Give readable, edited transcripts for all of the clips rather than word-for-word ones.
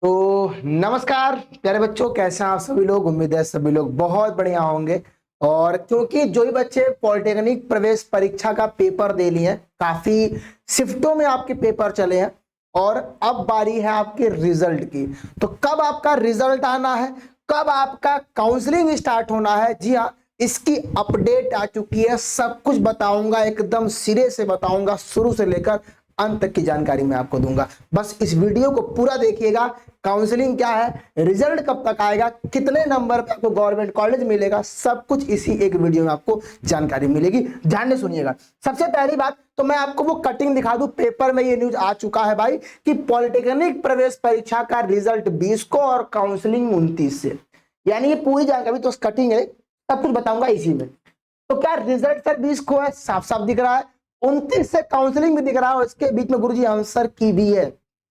तो नमस्कार प्यारे बच्चों, कैसे हैं आप सभी लोग। उम्मीद है सभी लोग बहुत बढ़िया होंगे। और क्योंकि जो भी बच्चे पॉलिटेक्निक प्रवेश परीक्षा का पेपर दे लिए हैं, काफी शिफ्टों में आपके पेपर चले हैं और अब बारी है आपके रिजल्ट की। तो कब आपका रिजल्ट आना है, कब आपका काउंसलिंग स्टार्ट होना है, जी हाँ, इसकी अपडेट आ चुकी है। सब कुछ बताऊंगा, एकदम सिरे से बताऊंगा, शुरू से लेकर अंत तक की जानकारी मैं आपको दूंगा। बस इस वीडियो को पूरा देखिएगा। काउंसलिंग क्या है, रिजल्ट कब तक आएगा, कितने नंबर पे आपको गवर्नमेंट कॉलेज मिलेगा, सब कुछ इसी एक वीडियो में आपको जानकारी मिलेगी। ध्यान से सुनिएगा। सबसे पहली बात तो मैं आपको वो कटिंग दिखा दूं। पेपर में ये न्यूज आ चुका है भाई कि पॉलिटेक्निक प्रवेश परीक्षा का रिजल्ट 20 को और काउंसलिंग 29 से। यानी ये पूरी जानकारी तो कटिंग है, सब कुछ बताऊंगा इसी में। तो क्या रिजल्ट सर 20 को है, साफ साफ दिख रहा है। 29 से काउंसलिंग भी दिख रहा है और इसके बीच में गुरुजी आंसर की भी है।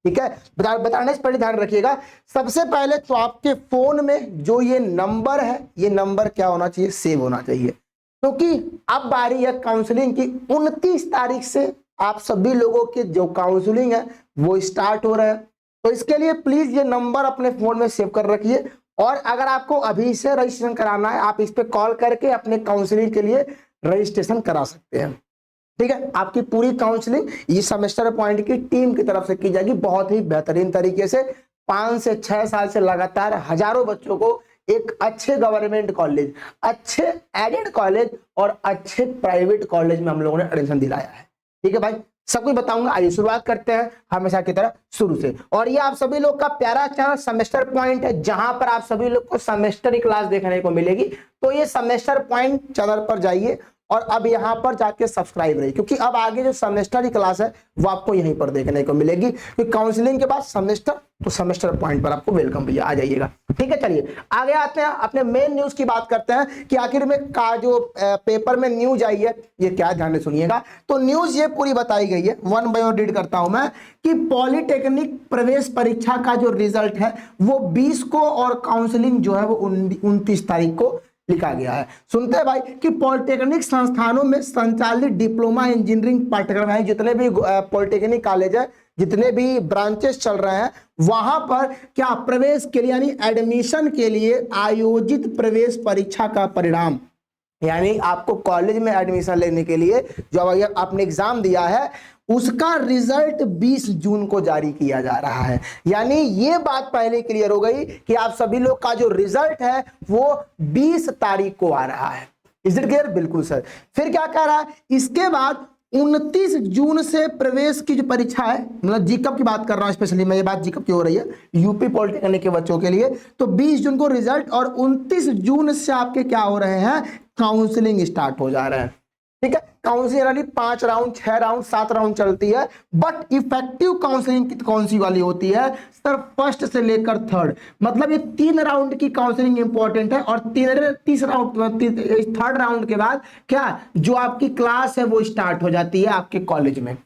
ठीक है, बताने से पहले ध्यान रखिएगा। सबसे पहले तो आपके फोन में जो ये नंबर है, ये नंबर क्या होना चाहिए, सेव होना चाहिए। क्योंकि अब बारी है काउंसलिंग की। 29 तारीख से आप सभी लोगों के जो काउंसलिंग है वो स्टार्ट हो रहा है। तो इसके लिए प्लीज ये नंबर अपने फोन में सेव कर रखिए। और अगर आपको अभी से रजिस्ट्रेशन कराना है, आप इस पे कॉल करके अपने काउंसलिंग के लिए रजिस्ट्रेशन करा सकते हैं। ठीक है, आपकी पूरी काउंसलिंग इस सेमेस्टर पॉइंट की टीम की तरफ से की जाएगी, बहुत ही बेहतरीन तरीके से। 5 से 6 साल से लगातार हजारों बच्चों को एक अच्छे गवर्नमेंट कॉलेज, अच्छे एडेड कॉलेज और अच्छे प्राइवेट कॉलेज में हम लोगों ने एडमिशन दिलाया है। ठीक है भाई, सब कुछ बताऊंगा। आइए शुरुआत करते हैं हमेशा की तरह शुरू से। और ये आप सभी लोग का प्यारा चैनल सेमेस्टर पॉइंट है, जहां पर आप सभी लोग को सेमेस्टर की क्लास देखने को मिलेगी। तो ये सेमेस्टर पॉइंट चैनल पर जाइए और अब यहां पर जाके सब्सक्राइब रहिए, क्योंकि अब आगे जो सेमेस्टर की क्लास है वो आपको यहीं पर देखने को मिलेगी। क्योंकि काउंसलिंग के बाद सेमेस्टर, तो सेमेस्टर पॉइंट पर आपको वेलकम भैया, आ जाइएगा। ठीक है, चलिए आगे आते हैं, अपने मेन न्यूज की बात करते हैं कि आखिर में का जो पेपर में न्यूज आई है ये क्या, ध्यान से सुनिएगा। तो न्यूज ये पूरी बताई गई है, वन बाय वन रीड करता हूं मैं, कि पॉलिटेक्निक प्रवेश परीक्षा का जो रिजल्ट है वो 20 को और काउंसलिंग जो है वो 29 तारीख को लिखा गया है। सुनते हैं भाई कि पॉलिटेक्निक संस्थानों में संचालित डिप्लोमा इंजीनियरिंग पाठ्यक्रम है, जितने भी पॉलिटेक्निक कॉलेज है, जितने भी ब्रांचेस चल रहे हैं, वहां पर क्या प्रवेश के लिए यानी एडमिशन के लिए आयोजित प्रवेश परीक्षा का परिणाम, यानी आपको कॉलेज में एडमिशन लेने के लिए जो आपने एग्जाम दिया है उसका रिजल्ट 20 जून को जारी किया जा रहा है। यानी ये बात पहले क्लियर हो गई कि आप सभी लोग का जो रिजल्ट है वो 20 तारीख को आ रहा है। Is it clear? बिल्कुल सर। फिर क्या कह रहा है इसके बाद 29 जून से प्रवेश की जो परीक्षा है, मतलब जीकअप की बात कर रहा हूं स्पेशली मैं, ये बात जीकअप की हो रही है यूपी पॉलिटेक्निक के बच्चों के लिए। तो 20 जून को रिजल्ट और 29 जून से आपके क्या हो रहे हैं, काउंसलिंग स्टार्ट हो जा रहा है। ठीक है, काउंसलिंग 5 राउंड, 6 राउंड, 7 राउंड चलती है। बट इफेक्टिव काउंसलिंग कौन सी वाली होती है सर? फर्स्ट से लेकर थर्ड, मतलब ये 3 राउंड की काउंसलिंग इंपॉर्टेंट है। और थर्ड राउंड के बाद क्या जो आपकी क्लास है वो स्टार्ट हो जाती है आपके कॉलेज में।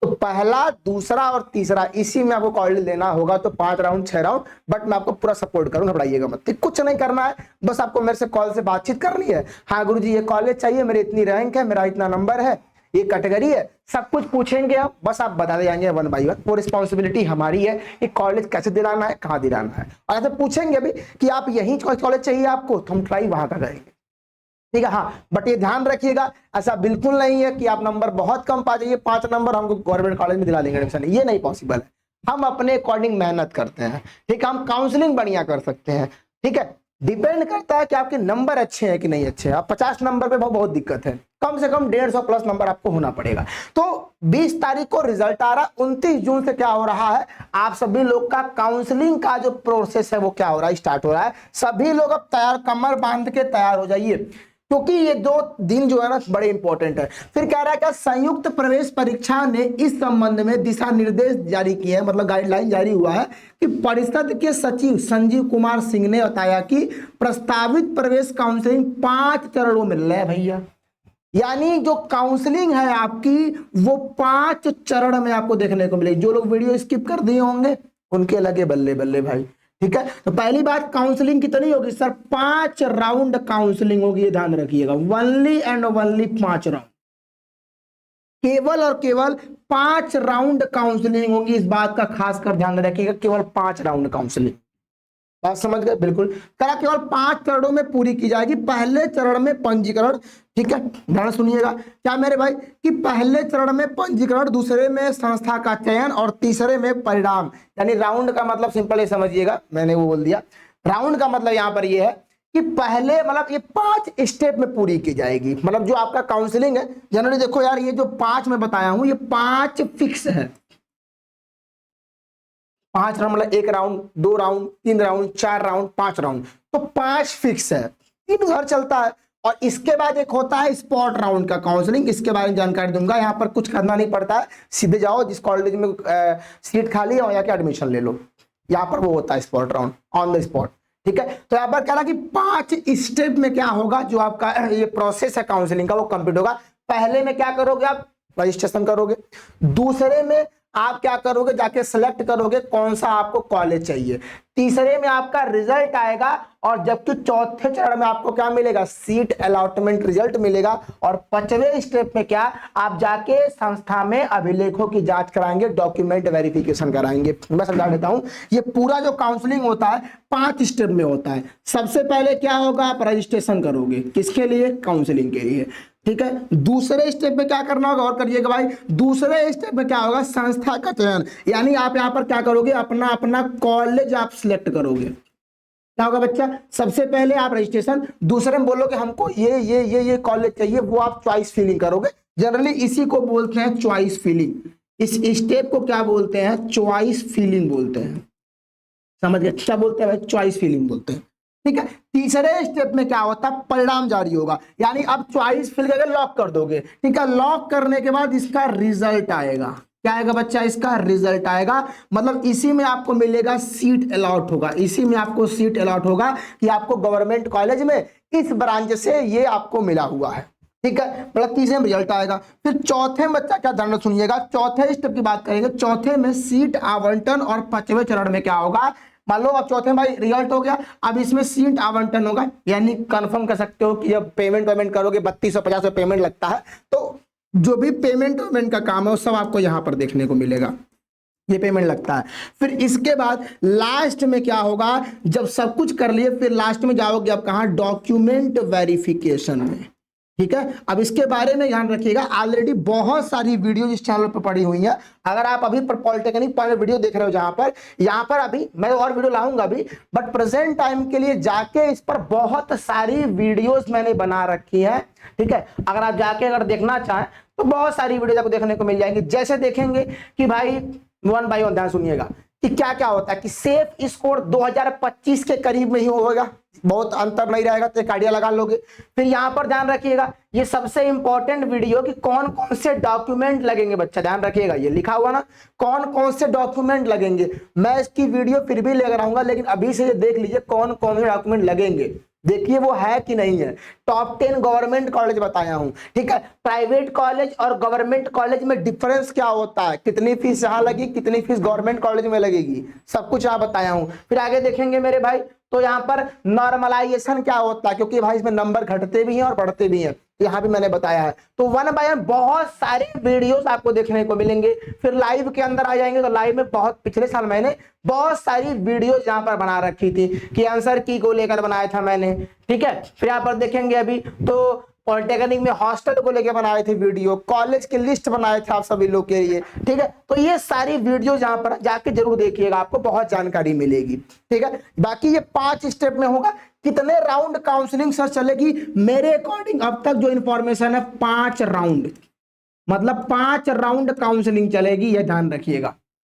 तो पहला, दूसरा और तीसरा इसी में आपको कॉलेज लेना होगा। तो 5 राउंड, 6 राउंड, बट मैं आपको पूरा सपोर्ट करूंगा, घबराइएगा मत। कुछ नहीं करना है, बस आपको मेरे से कॉल से बातचीत करनी है। हाँ गुरुजी ये कॉलेज चाहिए, मेरे इतनी रैंक है, मेरा इतना नंबर है, ये कैटेगरी है, सब कुछ पूछेंगे हम, बस आप बता जाएंगे वन बाई वन। वो रिस्पॉन्सिबिलिटी हमारी है कि कॉलेज कैसे दिलाना है, कहाँ दिलाना है। और ऐसे पूछेंगे भी कि आप यही कॉलेज चाहिए आपको, तो हम ट्राई वहां का करेंगे। ठीक है, हाँ, बट ये ध्यान रखिएगा ऐसा बिल्कुल नहीं है कि आप नंबर बहुत कम पा जाइए, 5 नंबर हमको गवर्नमेंट कॉलेज में दिला देंगे एडमिशन, ये नहीं पॉसिबल है। हम अपने अकॉर्डिंग मेहनत करते हैं। ठीक है, हम काउंसलिंग बढ़िया कर सकते हैं। ठीक है, डिपेंड करता है कि आपके नंबर अच्छे हैं कि नहीं अच्छे हैं। आप 50 नंबर पे बहुत दिक्कत है, कम से कम 150 प्लस नंबर आपको होना पड़ेगा। तो 20 तारीख को रिजल्ट आ रहा, 29 जून से क्या हो रहा है, आप सभी लोग का काउंसलिंग का जो प्रोसेस है वो क्या हो रहा है, स्टार्ट हो रहा है। सभी लोग अब तैयार, कमर बांध के तैयार हो जाइए, क्योंकि ये 2 दिन जो है ना बड़े इंपॉर्टेंट है। फिर कह रहा है कि संयुक्त प्रवेश परीक्षा ने इस संबंध में दिशा निर्देश जारी किए हैं, मतलब गाइडलाइन जारी हुआ है कि परिषद के सचिव संजीव कुमार सिंह ने बताया कि प्रस्तावित प्रवेश काउंसलिंग 5 चरणों में ले भैया, यानी जो काउंसलिंग है आपकी वो 5 चरण में आपको देखने को मिलेगी। जो लोग वीडियो स्किप कर दिए होंगे उनके लगे बल्ले बल्ले भाई। ठीक है, तो पहली बात काउंसलिंग कितनी होगी सर? 5 राउंड काउंसलिंग होगी, ये ध्यान रखिएगा, ओनली एंड ओनली 5 राउंड। केवल और केवल 5 राउंड काउंसलिंग होगी, इस बात का खासकर ध्यान रखिएगा, केवल 5 राउंड काउंसलिंग। बात समझ गए? बिल्कुल। करा केवल 5 चरणों में पूरी की जाएगी। पहले चरण में पंजीकरण, ठीक है, ध्यान सुनिएगा क्या मेरे भाई, कि पहले चरण में पंजीकरण, दूसरे में संस्था का चयन और तीसरे में परिणाम। यानी राउंड का मतलब सिंपल ही समझिएगा, मैंने वो बोल दिया। राउंड का मतलब यहां पर ये है कि पहले मतलब ये 5 स्टेप में पूरी की जाएगी। मतलब जो आपका काउंसलिंग है, जनरली देखो यार, ये जो 5 मैं बताया हूं, ये 5 फिक्स है। 5 राउंड मतलब 1 round, 2 round, 3 round, 4 round, 5 round, तो 5 फिक्स है, 3 उधर चलता है। और इसके बाद एक होता है स्पॉट राउंड का काउंसलिंग, इसके बारे में जानकारी दूंगा। यहाँ पर कुछ करना नहीं पड़ता है, सीधे जाओ, जिस कॉलेज में सीट खाली है वहां के एडमिशन ले लो। यहाँ पर वो होता है spot round, on the spot, ठीक है। तो यहाँ पर कह रहा कि 5 स्टेप में क्या होगा, जो आपका ये प्रोसेस है काउंसलिंग का, वो कंप्लीट होगा। पहले में क्या करोगे आप, रजिस्ट्रेशन करोगे। दूसरे में आप क्या करोगे, जाके सिलेक्ट करोगे कौन सा आपको कॉलेज चाहिए। तीसरे में आपका रिजल्ट आएगा, और जबकि चौथे चरण में आपको क्या मिलेगा, सीट अलॉटमेंट रिजल्ट मिलेगा। और 5वें स्टेप में क्या, आप जाके संस्था में अभिलेखों की जांच कराएंगे, डॉक्यूमेंट वेरिफिकेशन कराएंगे। मैं समझा देता हूं, ये पूरा जो काउंसलिंग होता है 5 स्टेप में होता है। सबसे पहले क्या होगा, आप रजिस्ट्रेशन करोगे, किसके लिए, काउंसलिंग के लिए, ठीक है। दूसरे स्टेप में क्या करना होगा, और करिएगा भाई, दूसरे स्टेप में क्या होगा, संस्था का चयन। यानी आप यहां पर क्या करोगे, अपना अपना कॉलेज आप सिलेक्ट करोगे। क्या होगा बच्चा, सबसे पहले आप रजिस्ट्रेशन, दूसरे में बोलोगे हमको ये कॉलेज चाहिए, वो आप चॉइस फिलिंग करोगे। जनरली इसी को बोलते हैं चॉइस फिलिंग। इस स्टेप को क्या बोलते हैं, चॉइस फिलिंग बोलते हैं। समझ गए, क्या बोलते हैं भाई, चॉइस फिलिंग बोलते हैं, ठीक है। तीसरे स्टेप में क्या होता है, परिणाम जारी होगा। यानी अब चॉइस फिल करके लॉक कर दोगे, ठीक है। लॉक करने के बाद इसका रिजल्ट आएगा। क्या आएगा बच्चा, इसका रिजल्ट आएगा। मतलब इसी में आपको मिलेगा, सीट अलॉट होगा, इसी में आपको सीट अलॉट होगा कि आपको गवर्नमेंट कॉलेज में इस ब्रांच से ये आपको मिला हुआ है, ठीक है। मतलब तीसरे में रिजल्ट आएगा। फिर चौथे में बच्चा क्या, ध्यान सुनिएगा, चौथे स्टेप की बात करेंगे। चौथे में सीट आवंटन, और 5वें चरण में क्या होगा, मान लो अब चौथे में भाई रिजल्ट हो गया, अब इसमें सीट आवंटन होगा। यानी कंफर्म कर सकते हो कि जब पेमेंट करोगे, 3250 पेमेंट लगता है, तो जो भी पेमेंट का काम है वो सब आपको यहाँ पर देखने को मिलेगा, ये पेमेंट लगता है। फिर इसके बाद लास्ट में क्या होगा, जब सब कुछ कर लिए, फिर लास्ट में जाओगे आप कहाँ, डॉक्यूमेंट वेरिफिकेशन में, ठीक है। अब इसके बारे में ध्यान रखिएगा, ऑलरेडी बहुत सारी वीडियो इस चैनल पर पड़ी हुई है। अगर आप अभी पर पॉलिटेक्निक पॉइंट वीडियो देख रहे हो, जहां पर यहाँ पर अभी मैं और वीडियो लाऊंगा अभी, बट प्रेजेंट टाइम के लिए जाके इस पर बहुत सारी वीडियोस मैंने बना रखी है, ठीक है। अगर आप जाके अगर देखना चाहें तो बहुत सारी वीडियो आपको देखने को मिल जाएंगी। जैसे देखेंगे कि भाई 1 बाय 1 ध्यान सुनिएगा कि क्या क्या होता है, कि सेफ स्कोर 2025 के करीब में ही होगा, बहुत अंतर नहीं रहेगा, तो एक आइडिया लगा लोगे। फिर यहां पर ध्यान रखिएगा, ये सबसे इंपॉर्टेंट वीडियो कि कौन कौन से डॉक्यूमेंट लगेंगे, बच्चा ध्यान रखिएगा, ये लिखा हुआ ना, कौन कौन से डॉक्यूमेंट लगेंगे। मैं इसकी वीडियो फिर भी लेकर आऊंगा, लेकिन अभी से ये देख लीजिए कौन कौन से डॉक्यूमेंट लगेंगे, देखिए वो है कि नहीं है। टॉप 10 गवर्नमेंट कॉलेज बताया हूं, ठीक है। प्राइवेट कॉलेज और गवर्नमेंट कॉलेज में डिफरेंस क्या होता है, कितनी फीस यहां लगी, कितनी फीस गवर्नमेंट कॉलेज में लगेगी, सब कुछ यहां बताया हूं। फिर आगे देखेंगे मेरे भाई, तो यहां पर नॉर्मलाइजेशन क्या होता है, क्योंकि भाई इसमें नंबर घटते भी हैं और बढ़ते भी हैं, यहां भी मैंने बताया है। तो 1 बाय 1 बहुत सारे वीडियोस आपको देखने को मिलेंगे। फिर लाइव के अंदर आ जाएंगे, तो लाइव में बहुत पिछले साल मैंने बहुत सारी वीडियोस यहां पर बना रखी थी, कि आंसर की को लेकर बनाया था मैंने, ठीक है। फिर यहां पर देखेंगे अभी तो पॉलिटेक्निक में हॉस्टल को लेकर बनाए थे वीडियो, कॉलेज की लिस्ट बनाए थे आप सभी लोग के लिए, ठीक है। तो ये सारी वीडियो जहां पर जाके जरूर देखिएगा, आपको बहुत जानकारी मिलेगी, ठीक है। बाकी ये 5 स्टेप में होगा। कितने राउंड काउंसलिंग सर चलेगी, मेरे अकॉर्डिंग अब तक जो इंफॉर्मेशन है 5 राउंड, मतलब 5 राउंड काउंसलिंग चलेगी, यह ध्यान रखिएगा,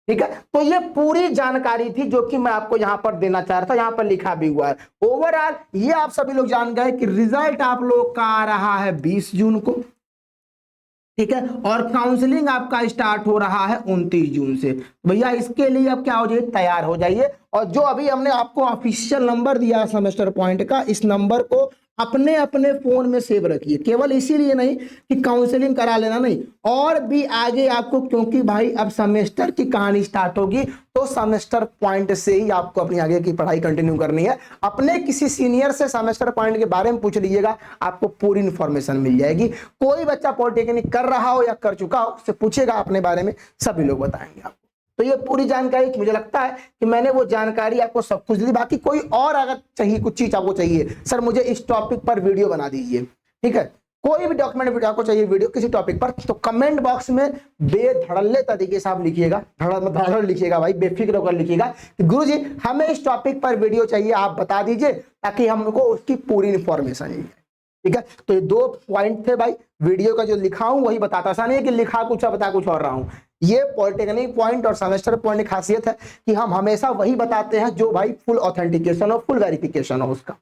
ठीक है। तो ये पूरी जानकारी थी जो कि मैं आपको यहां पर देना चाह रहा था, यहां पर लिखा भी हुआ है। ओवरऑल ये आप सभी लोग जान गए कि रिजल्ट आप लोग का आ रहा है 20 जून को, ठीक है। और काउंसलिंग आपका स्टार्ट हो रहा है 29 जून से। भैया इसके लिए अब क्या हो जाइए, तैयार हो जाइए। और जो अभी हमने आपको ऑफिशियल नंबर दिया सेमेस्टर पॉइंट का, इस नंबर को अपने अपने फोन में सेव रखिए। केवल इसीलिए नहीं कि काउंसलिंग करा लेना नहीं, और भी आगे आपको, क्योंकि भाई अब सेमेस्टर की कहानी स्टार्ट होगी, तो सेमेस्टर पॉइंट से ही आपको अपनी आगे की पढ़ाई कंटिन्यू करनी है। अपने किसी सीनियर से सेमेस्टर पॉइंट के बारे में पूछ लीजिएगा, आपको पूरी इंफॉर्मेशन मिल जाएगी। कोई बच्चा पॉलिटेक्निक कर रहा हो या कर चुका हो, उससे पूछेगा अपने बारे में, सभी लोग बताएंगे आपको। तो ये पूरी जानकारी, मुझे लगता है कि मैंने वो जानकारी आपको सब कुछ दी। बाकी कोई और अगर चाहिए, कुछ चीज आपको चाहिए, सर मुझे इस टॉपिक पर वीडियो बना दीजिए, ठीक है, कोई भी डॉक्यूमेंट वीडियो आपको चाहिए, वीडियो किसी टॉपिक पर, तो कमेंट बॉक्स में बेधड़ल्ले तरीके से आप लिखिएगा, धड़ल्ले लिखिएगा भाई, बेफिक्र होकर लिखिएगा कि गुरुजी हमें इस टॉपिक पर वीडियो चाहिए, आप बता दीजिए, ताकि हमको उसकी पूरी इंफॉर्मेशन मिल जाए। ठीक है, तो ये 2 पॉइंट थे भाई, वीडियो का जो लिखा हूं वही बताता, ऐसा नहीं है कि लिखा कुछ है बता कुछ और रहा हूं। ये पॉलिटेक्निक पॉइंट और सेमेस्टर पॉइंट की खासियत है कि हम हमेशा वही बताते हैं जो भाई फुल ऑथेंटिकेशन हो, फुल वेरिफिकेशन हो उसका।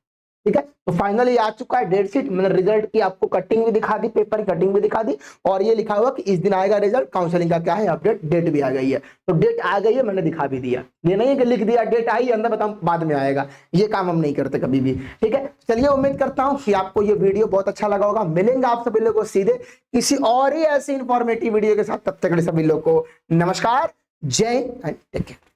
ठीक है, तो फाइनली आ चुका है डेट शीट, मैंने रिजल्ट की आपको कटिंग भी दिखा दी, पेपर की कटिंग भी दिखा दी, और ये लिखा हुआ कि इस दिन आएगा रिजल्ट, काउंसलिंग का क्या है अपडेट, डेट भी आ गई है। तो डेट आ गई है, मैंने दिखा भी दिया, ये नहीं है कि लिख दिया डेट आई अंदर बताऊं बाद में आएगा, ये काम हम नहीं करते कभी भी। ठीक है, चलिए उम्मीद करता हूं कि आपको ये वीडियो बहुत अच्छा लगा होगा। मिलेंगे आप सभी लोगों को सीधे किसी और ही ऐसी इंफॉर्मेटिव वीडियो के साथ, तब तक के लिए सभी लोगों को नमस्कार, जय एंड टेक केयर।